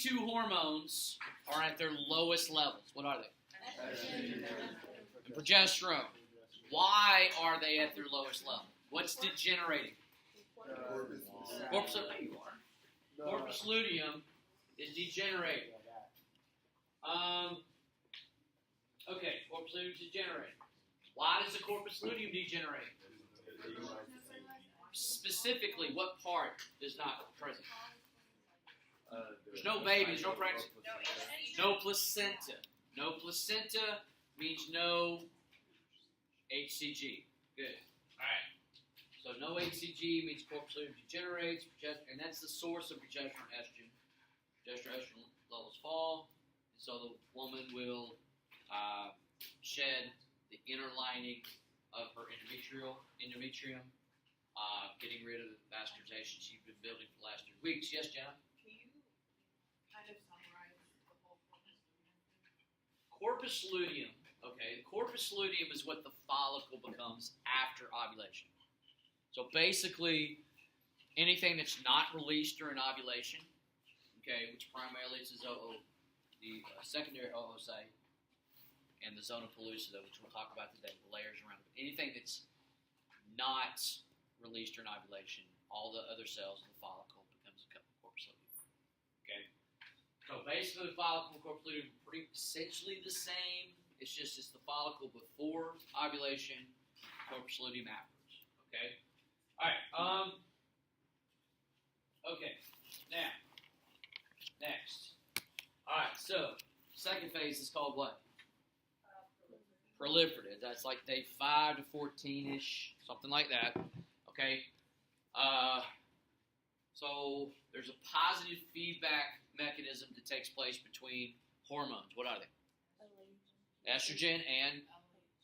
these two hormones are at their lowest levels. What are they? And progesterone. Why are they at their lowest level? What's degenerating? Corpus luteum is degenerating. Okay, corpus luteum is degenerating. Why does the corpus luteum degenerate? Specifically, what part is not present? There's no babies, no pregnancy. No placenta. No placenta means no HCG. Good. All right. So no HCG means corpus luteum degenerates, and that's the source of progesterone estrogen. Progesterone levels fall, and so the woman will shed the inner lining of her endometrium, getting rid of the vascularization she's been building for the last 3 weeks. Yes, Jenna? Can you kind of summarize the whole Corpus luteum, okay, the corpus luteum is what the follicle becomes after ovulation. So basically, anything that's not released during ovulation, okay, which primarily is the secondary oocyte, and the zona pellucida, which we'll talk about today, the layers around it. Anything that's not released during ovulation, all the other cells in the follicle becomes a corpus luteum. Okay? So basically the follicle and corpus luteum are pretty essentially the same. It's just it's the follicle before ovulation, corpus luteum afterwards. Okay? Alright, okay. Now, next. Alright, so second phase is called what? Proliferative. That's like day 5 to 14-ish, something like that. Okay. So there's a positive feedback mechanism that takes place between hormones. What are they? Estrogen and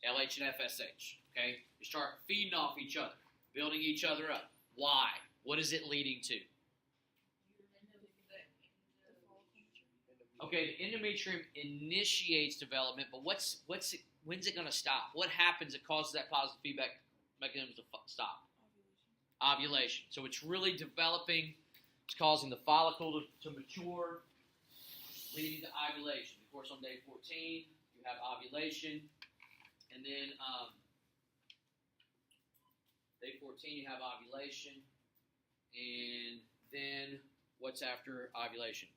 LH and FSH. Okay. You start feeding off each other, building each other up. Why? What is it leading to? Okay, the endometrium initiates development, but when's it going to stop? What happens that causes that positive feedback mechanism to stop? Ovulation. So it's really developing. It's causing the follicle to mature, leading to ovulation. Of course, on day 14, you have ovulation, and then day 14, you have ovulation, and then what's after ovulation?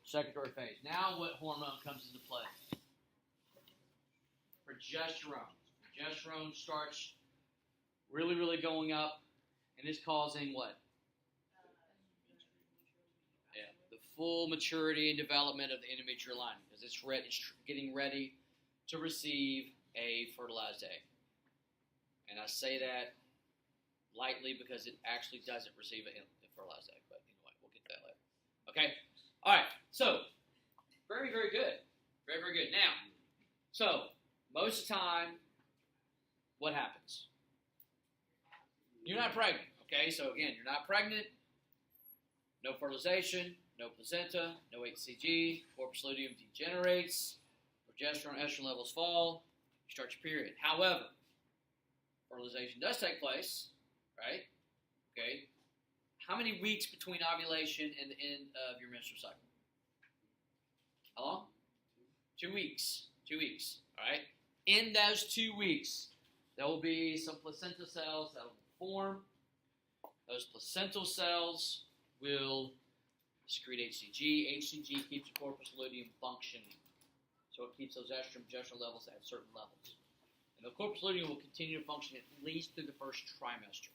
Secretory phase. Now what hormone comes into play? Progesterone. Progesterone starts really, really going up, and it's causing what? Yeah, the full maturity and development of the endometrial lining, because it's getting ready to receive a fertilized egg. And I say that lightly because it actually doesn't receive a fertilized egg, but anyway, we'll get to that later. Okay? All right, so very, very good. Very, very good. Now, so most of the time, what happens? You're not pregnant, okay? So again, you're not pregnant, no fertilization, no placenta, no HCG, corpus luteum degenerates, progesterone, estrogen levels fall, you start your period. However, fertilization does take place, right? Okay. How many weeks between ovulation and the end of your menstrual cycle? How long? 2 weeks. 2 weeks. All right. In those 2 weeks, there will be some placenta cells that will form. Those placental cells will secrete HCG. HCG keeps the corpus luteum functioning. So it keeps those estrogen and progesterone levels at certain levels. And the corpus luteum will continue to function at least through the first trimester.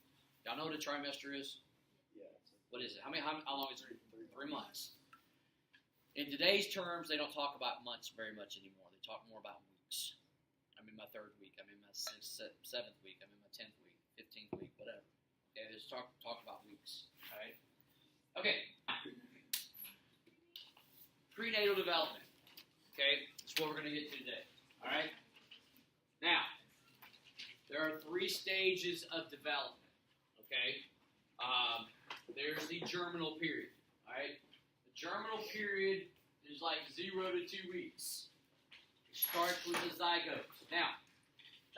Y'all know what a trimester is? What is it? How long is it? 3 months. In today's terms, they don't talk about months very much anymore. They talk more about weeks. I'm in my 3rd week. I'm in my 7th week. I'm in my 10th week, 15th week, whatever. Okay, let's talk about weeks. All right. Okay. Prenatal development. Okay, that's what we're going to get to today. All right. Now, there are 3 stages of development. Okay. There's the germinal period, all right? The germinal period is like 0 to 2 weeks. It starts with the zygote. Now,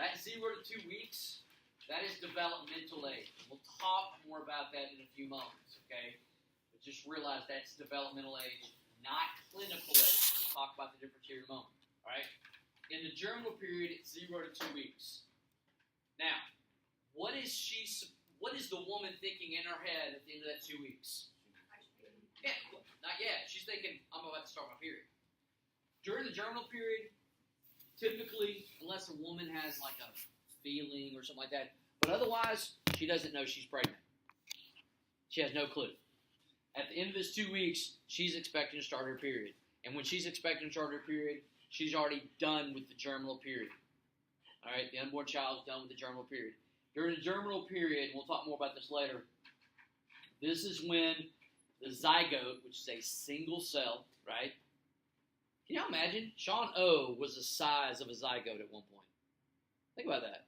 that 0 to 2 weeks, that is developmental age. We'll talk more about that in a few moments, okay? But just realize that's developmental age, not clinical age. We'll talk about the difference here in a moment. All right? In the germinal period, it's 0 to 2 weeks. Now, what is the woman thinking in her head at the end of that 2 weeks? Yeah, not yet. She's thinking, I'm about to start my period. During the germinal period, typically, unless a woman has like a feeling or something like that, but otherwise, she doesn't know she's pregnant. She has no clue. At the end of this 2 weeks, she's expecting to start her period. And when she's expecting to start her period, she's already done with the germinal period. All right, the unborn child is done with the germinal period. During the germinal period, we'll talk more about this later, this is when the zygote, which is a single cell, right? Can you imagine? Sean O was the size of a zygote at one point. Think about that.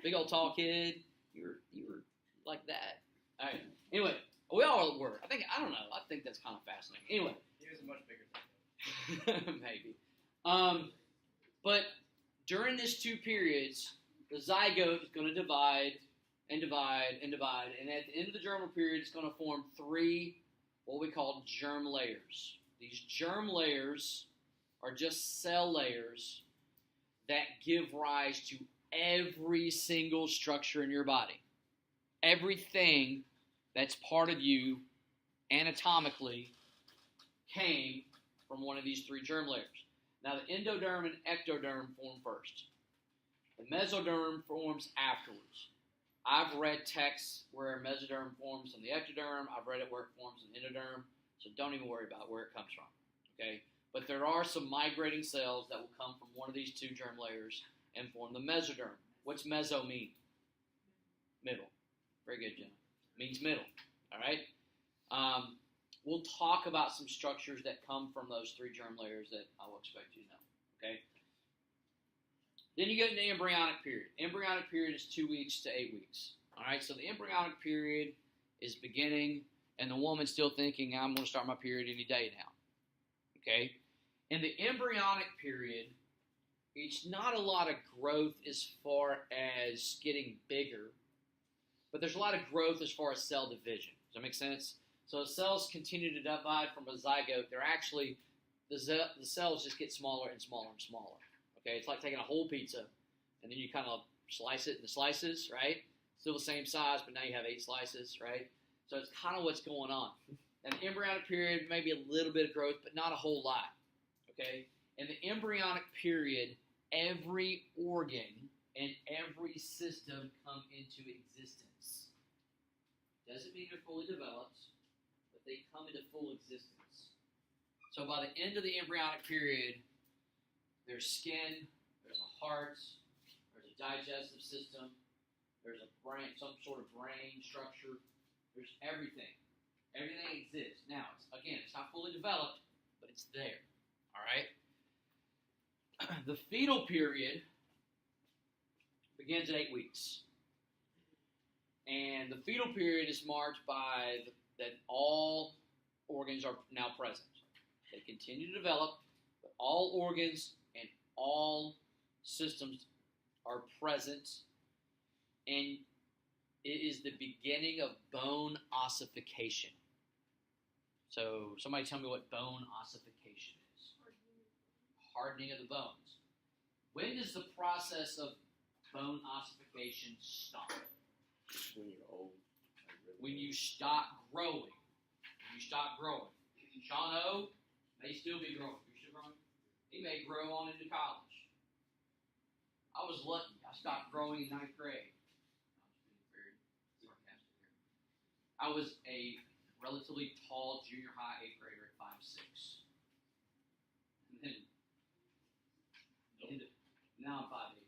Big old tall kid. You were like that. All right. Anyway, we all were. I don't know. I think that's kind of fascinating. Anyway. He was a much bigger thing. Maybe. But during these 2 periods, the zygote is going to divide and divide and divide. And at the end of the germinal period, it's going to form 3 what we call germ layers. These germ layers are just cell layers that give rise to every single structure in your body. Everything that's part of you anatomically came from one of these 3 germ layers. Now, the endoderm and ectoderm form first. The mesoderm forms afterwards. I've read texts where mesoderm forms in the ectoderm. I've read it where it forms in endoderm. So don't even worry about where it comes from. Okay? But there are some migrating cells that will come from one of these 2 germ layers and form the mesoderm. What's meso mean? Middle. Very good, Jenna. Means middle. All right? We'll talk about some structures that come from those 3 germ layers that I will expect you to know. Okay? Then you get into the embryonic period. Embryonic period is 2 weeks to 8 weeks. All right? So the embryonic period is beginning, and the woman's still thinking, I'm going to start my period any day now. Okay? In the embryonic period, it's not a lot of growth as far as getting bigger, but there's a lot of growth as far as cell division. Does that make sense? So as cells continue to divide from a zygote, they're actually, the cells just get smaller and smaller and smaller. Okay, it's like taking a whole pizza, and then you kind of slice it into slices, right? Still the same size, but now you have 8 slices, right? So it's kind of what's going on. And the embryonic period, maybe a little bit of growth, but not a whole lot. Okay? In the embryonic period, every organ and every system come into existence. Doesn't mean they're fully developed, but they come into full existence. So by the end of the embryonic period, there's skin, there's a heart, there's a digestive system, there's a brain, some sort of brain structure, there's everything. Everything exists. Now, it's not fully developed, but it's there. All right? The fetal period begins at 8 weeks. And the fetal period is marked by that all organs are now present. They continue to develop, but all organs and all systems are present, and it is the beginning of bone ossification. So somebody tell me what bone ossification is. Hardening of the bones. When does the process of bone ossification stop? When you're old. When you stop growing. When you stop growing. Sean O may still be growing. You're still growing? He may grow on into college. I was lucky. I stopped growing in 9th grade. Very sarcastic here. I was a relatively tall junior high 8th grader at 5'6". And then now I'm 5'8".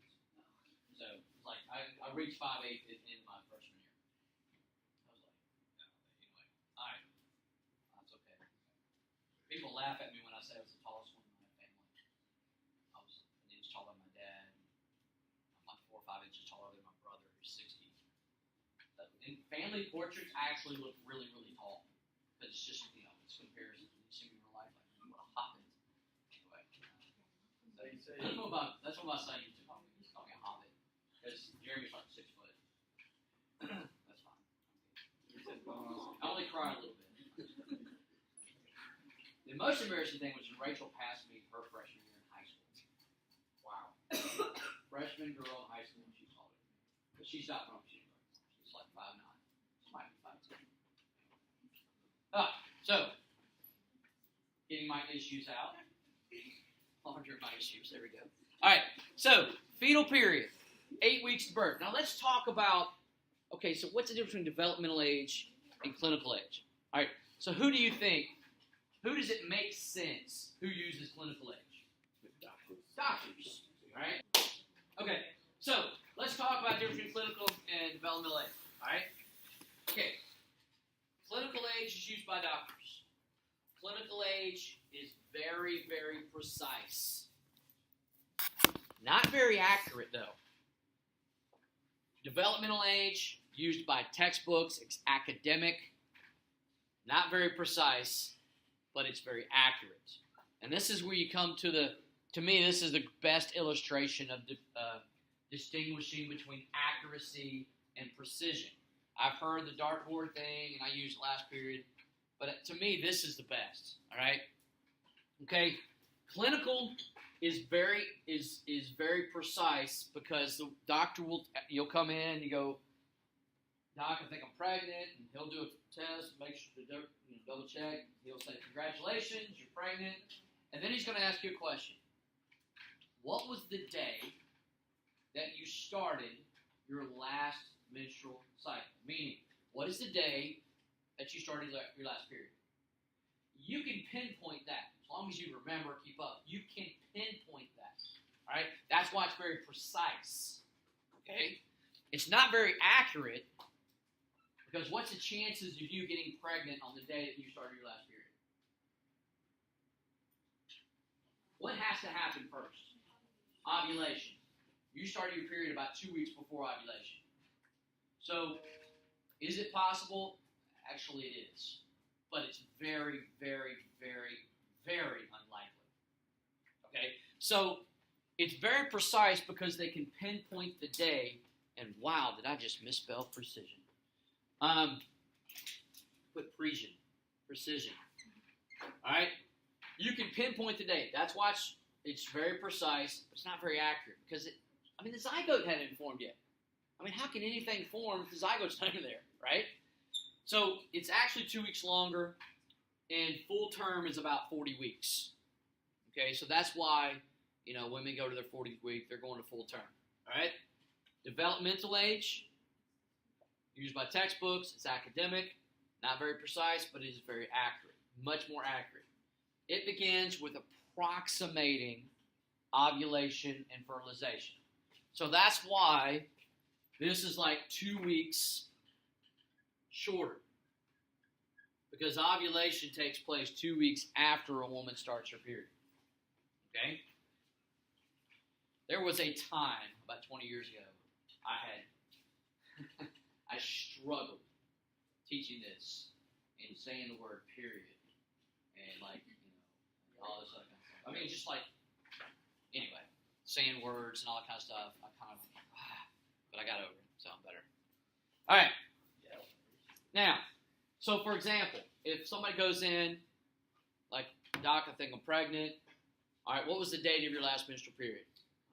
So it's like I reached 5'8" in my freshman year. I was like, no, anyway. Alright. That's okay. People laugh at me when I say I was the tallest one in my family. I was an inch taller than my dad. I'm like 4 or 5 inches taller than my brother, who's 60. In family portraits, I actually look really, really tall. But it's just, it's comparison. You see me in real life, like, what a hobbit. Anyway. That's what my son used to call me. He used to call me a hobbit. Because Jeremy's like 6 foot. That's fine. I only cry a little bit. The most embarrassing thing was when Rachel passed me her freshman year in high school. Wow. Freshman girl in high school, she called it. But she's not from she. She's like 5'9". She might be 5'10". So, getting my issues out. Laundry my issues. There we go. All right. So, fetal period. 8 weeks to birth. Now, let's talk about, okay, so what's the difference between developmental age and clinical age? All right. So, who do you think, who does it make sense who uses clinical age? Doctors. All right. Okay. So, let's talk about the difference between clinical and developmental age. All right. Okay. Clinical age is used by doctors. Clinical age is very, very precise. Not very accurate, though. Developmental age, used by textbooks, it's academic, not very precise, but it's very accurate. And this is where you come to me, this is the best illustration of distinguishing between accuracy and precision. I've heard the dartboard thing, and I used it last period, but to me, this is the best, all right? Okay, clinical is very precise because the doctor you'll come in and you go, Doc, I think I'm pregnant, and he'll do a test, make sure double check. He'll say, congratulations, you're pregnant, and then he's going to ask you a question. What was the day that you started your last menstrual cycle? Meaning, what is the day that you started your last period? You can pinpoint that. As long as you remember, keep up. You can pinpoint that. All right? That's why it's very precise. Okay? It's not very accurate because what's the chances of you getting pregnant on the day that you started your last period? What has to happen first? Ovulation. You started your period about 2 weeks before ovulation. So, is it possible? Actually, it is. But it's very, very, very, very unlikely. Okay? So, it's very precise because they can pinpoint the day. And wow, did I just misspell precision? Put precision. All right? You can pinpoint the day. That's why it's very precise, but it's not very accurate. Because, the zygote hadn't formed yet. How can anything form if the zygote's not even there, right? So, it's actually 2 weeks longer, and full term is about 40 weeks. Okay, so that's why, women go to their 40th week, they're going to full term. All right? Developmental age, used by textbooks, it's academic, not very precise, but it is very accurate, much more accurate. It begins with approximating ovulation and fertilization. So that's why this is like 2 weeks shorter. Because ovulation takes place 2 weeks after a woman starts her period. Okay? There was a time, about 20 years ago, I struggled teaching this and saying the word period. And all this other kind of stuff. Just anyway, saying words and all that kind of stuff. But I got over it, so I'm better. All right. Now, so for example, if somebody goes in, like, Doc, I think I'm pregnant. All right, what was the date of your last menstrual period?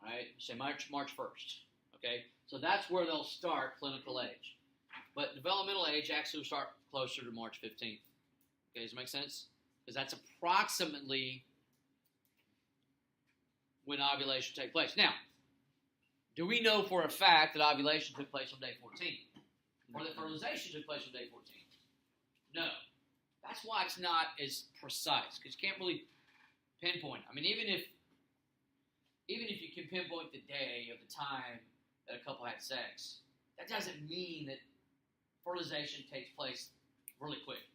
All right, say March 1st. Okay, so that's where they'll start clinical age. But developmental age actually will start closer to March 15th. Okay, does it make sense? Because that's approximately when ovulation takes place. Now, do we know for a fact that ovulation took place on day 14? Or that fertilization took place on day 14? No. That's why it's not as precise, because you can't really pinpoint. Even if you can pinpoint the day of the time that a couple had sex, that doesn't mean that fertilization takes place really quick.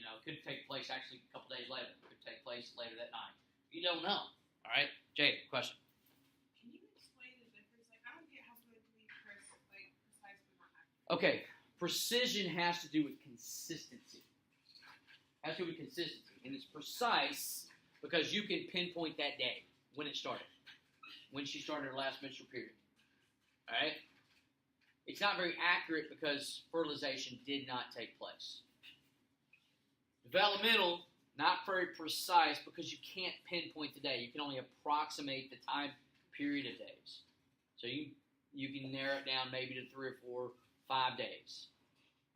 It could take place actually a couple days later. It could take place later that night. You don't know. All right? Jade, question. Can you explain the difference? I don't get how something can be precise but not accurate. Okay. Precision has to do with consistency. And it's precise because you can pinpoint that day when it started. When she started her last menstrual period. All right? It's not very accurate because fertilization did not take place. Developmental not very precise because you can't pinpoint the day. You can only approximate the time period of days. So you can narrow it down maybe to 3 or 4, 5 days.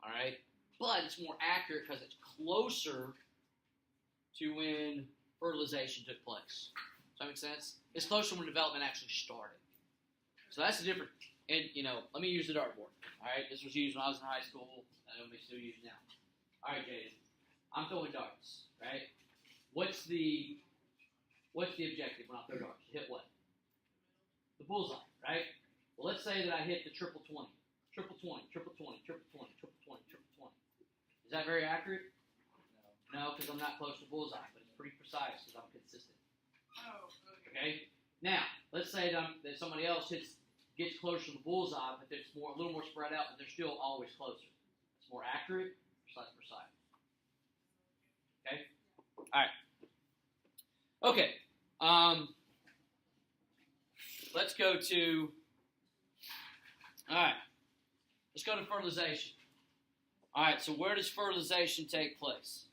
All right? But it's more accurate because it's closer to when fertilization took place. Does that make sense? It's closer when development actually started. So that's the difference. And, let me use the dartboard. All right? This was used when I was in high school. I know we still use it now. All right, Jaden. I'm throwing darts, right? What's the objective when I throw darts? Hit what? The bullseye, right? Well, let's say that I hit the triple 20. Triple 20, triple 20, triple 20, triple 20, triple 20. Is that very accurate? No, because I'm not close to bullseye, but it's pretty precise because I'm consistent. Oh, Okay? Now, let's say that somebody else gets closer to the bullseye, but it's a little more spread out, but they're still always closer. It's more accurate, precise. Okay? All right. Okay. Let's go to. All right. Let's go to fertilization. All right. So where does fertilization take place?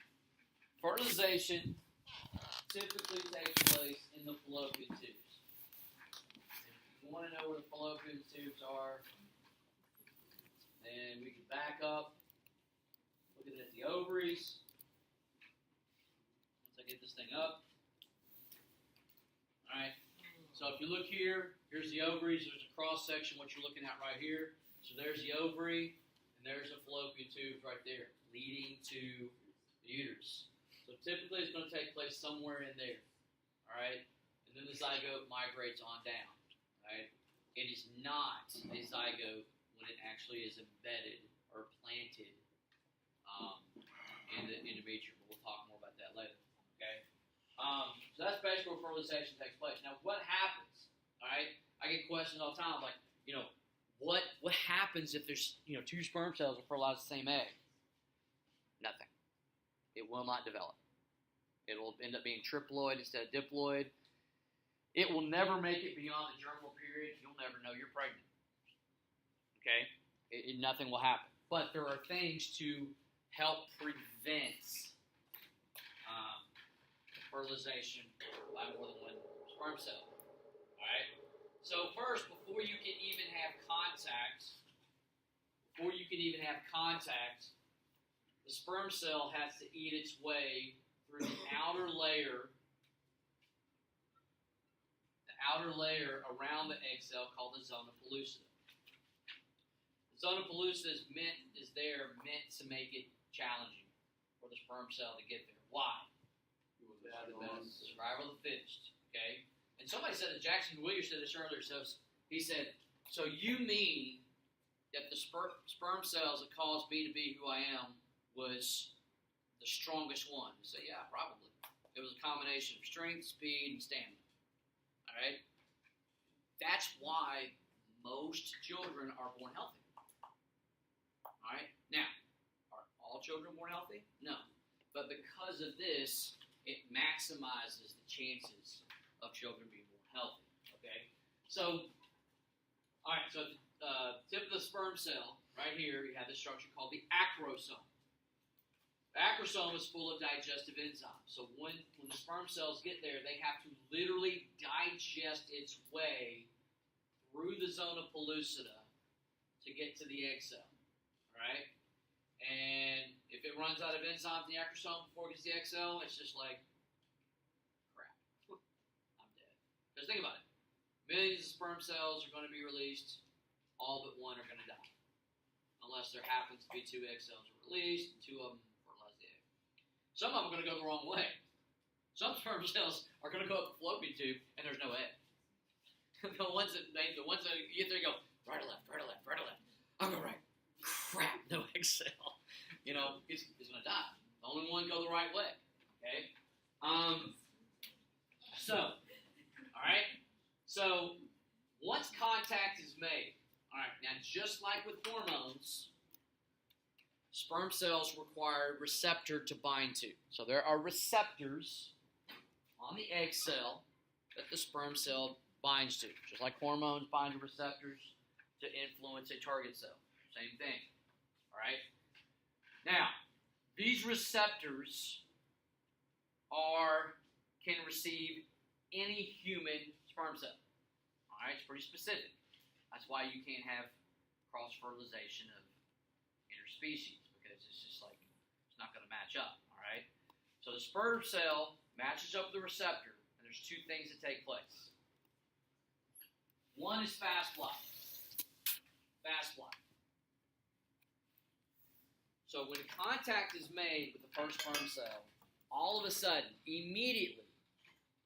Fertilization typically takes place in the fallopian tubes. If you want to know where the fallopian tubes are, then we can back up, looking at the ovaries. Once I get this thing up. All right. So if you look here, here's the ovaries. There's a cross section, what you're looking at right here. So there's the ovary, and there's the fallopian tubes right there, leading to the uterus. So typically it's going to take place somewhere in there. All right. And then the zygote migrates on down. Right. It is not a zygote when it actually is embedded or planted in the endometrium. We'll talk more about that later. Okay. So that's basically where fertilization takes place. Now, what happens? All right, I get questions all the time, like, what happens if there's 2 sperm cells that fertilize the same egg? Nothing. It will not develop. It will end up being triploid instead of diploid. It will never make it beyond the germinal period. You'll never know you're pregnant. Okay, nothing will happen. But there are things to help prevent fertilization by more than one sperm cell. All right. So first, before you can even have contact, the sperm cell has to eat its way through the outer layer around the egg cell called the zona pellucida. The zona pellucida is meant to make it challenging for the sperm cell to get there. Why? Survival of the fittest. Okay? And somebody said that Jackson Williams said this earlier. So he said, so you mean that the sperm cells that caused me to be who I am was the strongest one? I said, yeah, probably. It was a combination of strength, speed, and stamina. All right? That's why most children are born healthy. All right? Now, are all children born healthy? No. But because of this, it maximizes the chances of children being born healthy. Okay? So, all right, so at the tip of the sperm cell, right here, you have this structure called the acrosome. The acrosome is full of digestive enzymes. So when the sperm cells get there, they have to literally digest its way through the zona pellucida to get to the egg cell. All right? And if it runs out of enzymes in the acrosome before it gets to the egg cell, it's just like, crap, I'm dead. Because think about it. Millions of sperm cells are going to be released. All but one are going to die. Unless there happens to be 2 egg cells released, and 2 of them fertilize the egg. Some of them are going to go the wrong way. Some sperm cells are going to go up the fallopian tube, and there's no egg. the ones that you get there, go right or left, right or left, right or left. I'll go right. Crap, no egg cell. It's going to die. The only one go the right way. Okay? So, all right? So, once contact is made, all right, now just like with hormones, sperm cells require a receptor to bind to. So there are receptors on the egg cell that the sperm cell binds to. Just like hormones bind to receptors to influence a target cell. Same thing. All right? Now, these receptors can receive any human sperm cell. All right, it's pretty specific. That's why you can't have cross-fertilization of interspecies, because it's just like it's not going to match up. All right, so the sperm cell matches up with the receptor, and there's two things that take place. One is fast block. Fast block. So when contact is made with the first sperm cell, all of a sudden, immediately,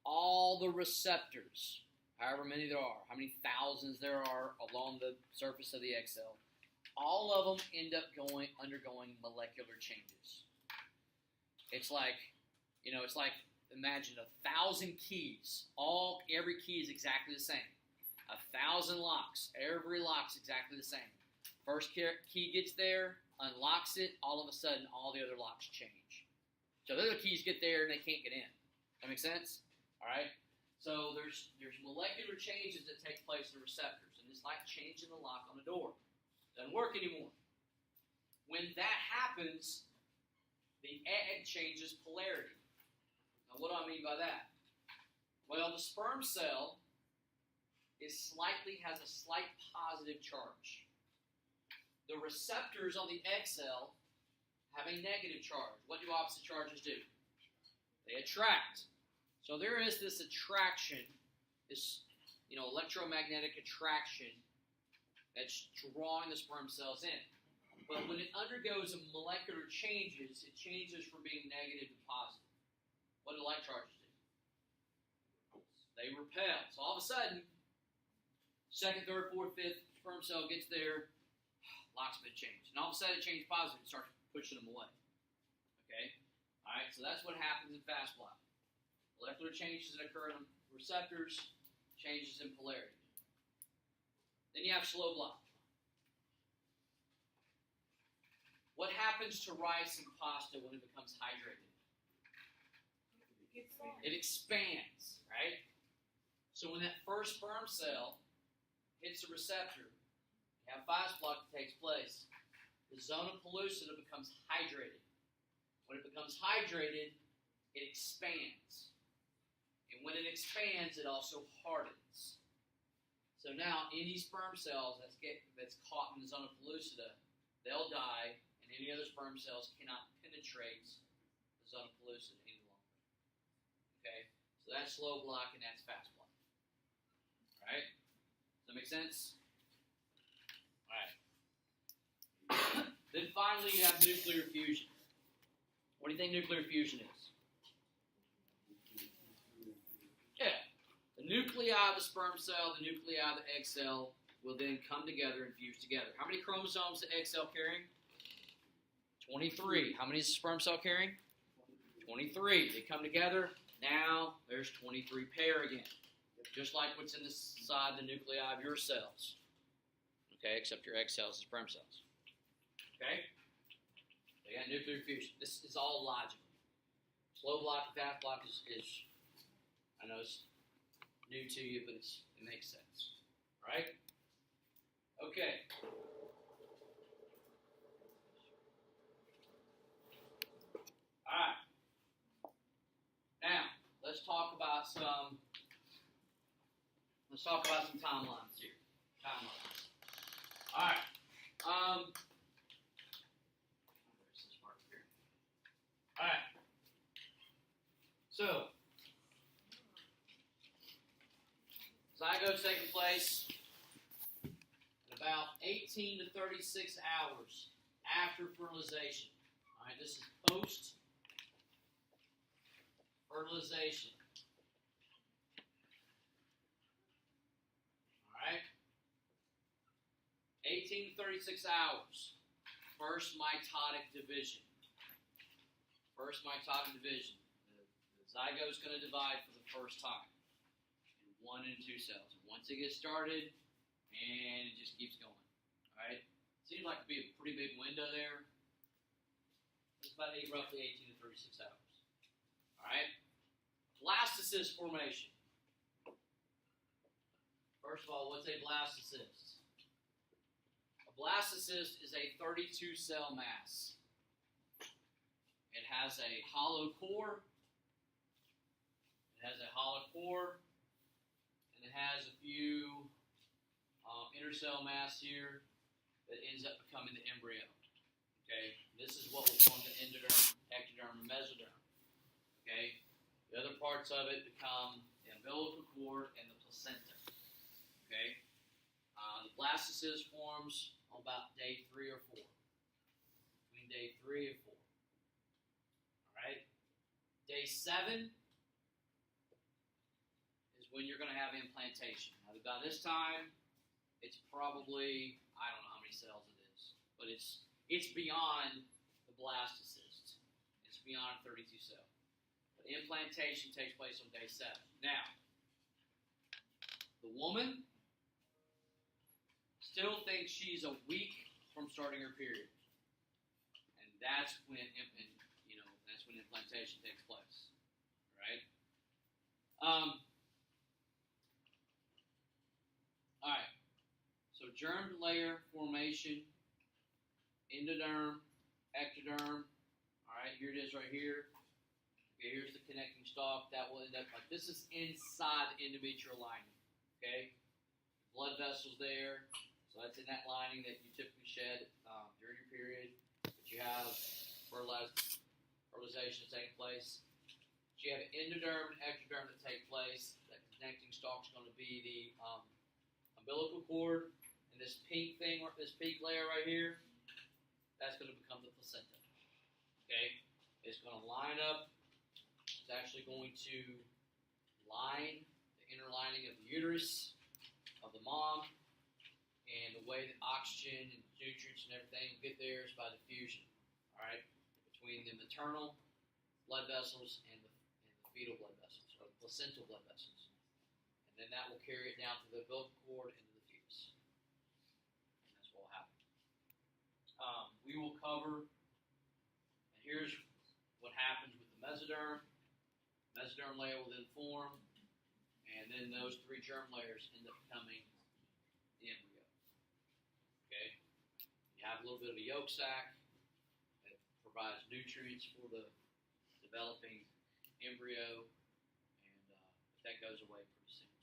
all the receptors, however many there are, how many thousands there are along the surface of the egg cell, all of them end up undergoing molecular changes. It's like, imagine 1,000 keys. Every key is exactly the same. 1,000 locks. Every lock's exactly the same. First key gets there, unlocks it, all of a sudden, all the other locks change. So the other keys get there and they can't get in. That make sense? All right? So there's molecular changes that take place in the receptors, and it's like changing the lock on a door. Doesn't work anymore. When that happens, the egg changes polarity. Now, what do I mean by that? Well, the sperm cell has a slight positive charge. The receptors on the egg cell have a negative charge. What do opposite charges do? They attract. So there is this attraction, this electromagnetic attraction that's drawing the sperm cells in. But when it undergoes a molecular changes, it changes from being negative to positive. What do like charges do? They repel. So all of a sudden, second, third, fourth, fifth sperm cell gets there, lock's been changed. And all of a sudden it changed positive and starts pushing them away. Okay? Alright, so that's what happens in fast block. Molecular changes that occur in the receptors, changes in polarity. Then you have slow block. What happens to rice and pasta when it becomes hydrated? It expands, right? So when that first sperm cell hits the receptor, you have fast block that takes place. The zona pellucida becomes hydrated. When it becomes hydrated, it expands. And when it expands, it also hardens. So now, any sperm cells that's caught in the zona pellucida, they'll die, and any other sperm cells cannot penetrate the zona pellucida any longer. Okay? So that's slow block and that's fast block. All right? Does that make sense? All right. Then finally, you have nuclear fusion. What do you think nuclear fusion is? Yeah. The nuclei of the sperm cell, the nuclei of the egg cell will then come together and fuse together. How many chromosomes is the egg cell carrying? 23. How many is the sperm cell carrying? 23. They come together. Now there's 23 pair again. Just like what's inside the nuclei of your cells. Okay, except your egg cells and sperm cells. Okay? They got nuclear fusion. This is all logical. Slow block and fast block is I know it's new to you, but it makes sense. Right? Okay. Alright. Now, let's talk about some timelines here. Timelines. Alright. There's this part here. Alright. So, zygote's taking place in about 18 to 36 hours after fertilization. Alright, this is post-fertilization. Alright? 18 to 36 hours. First mitotic division. First mitotic division. The zygote is going to divide for the first time. 1 and 2 cells. And once it gets started, and it just keeps going. Alright? Seems like to be a pretty big window there. It's about roughly 18 to 36 hours. Alright? Blastocyst formation. First of all, what's a blastocyst? A blastocyst is a 32 cell mass. It has a hollow core cord, and it has a few intercell mass here that ends up becoming the embryo. Okay, this is what will form the endoderm, ectoderm, and mesoderm. Okay, the other parts of it become the umbilical cord and the placenta. Okay, the blastocyst forms on about day 3 or 4. Between day 3 and 4. All right, day 7 is when you're going to have implantation. Now, by this time, it's probably, I don't know how many cells it is, but it's beyond the blastocyst. It's beyond 32 cells. But implantation takes place on day 7. Now, the woman still thinks she's a week from starting her period, and that's when implantation takes place. Right? All right. So germ layer formation, endoderm, ectoderm. All right, here it is right here. Okay, here's the connecting stalk. That will end up like this is inside the endometrial lining. Okay, blood vessels there. So that's in that lining that you typically shed during your period. But you have fertilization taking place. But you have endoderm and ectoderm that take place. That connecting stalk is going to be the umbilical cord. And this pink thing, this pink layer right here, that's going to become the placenta. Okay? It's going to line up. It's actually going to line the inner lining of the uterus of the mom. And the way that oxygen and nutrients and everything will get there is by diffusion. All right? Between the maternal blood vessels and the fetal blood vessels, or the placental blood vessels. And then that will carry it down to the umbilical cord and to the fetus. And that's what will happen. We will cover, and here's what happens with the mesoderm. Mesoderm layer will then form, and then those 3 germ layers end up becoming the embryo. Okay? You have a little bit of a yolk sac that provides nutrients for the developing embryo, and that goes away pretty soon.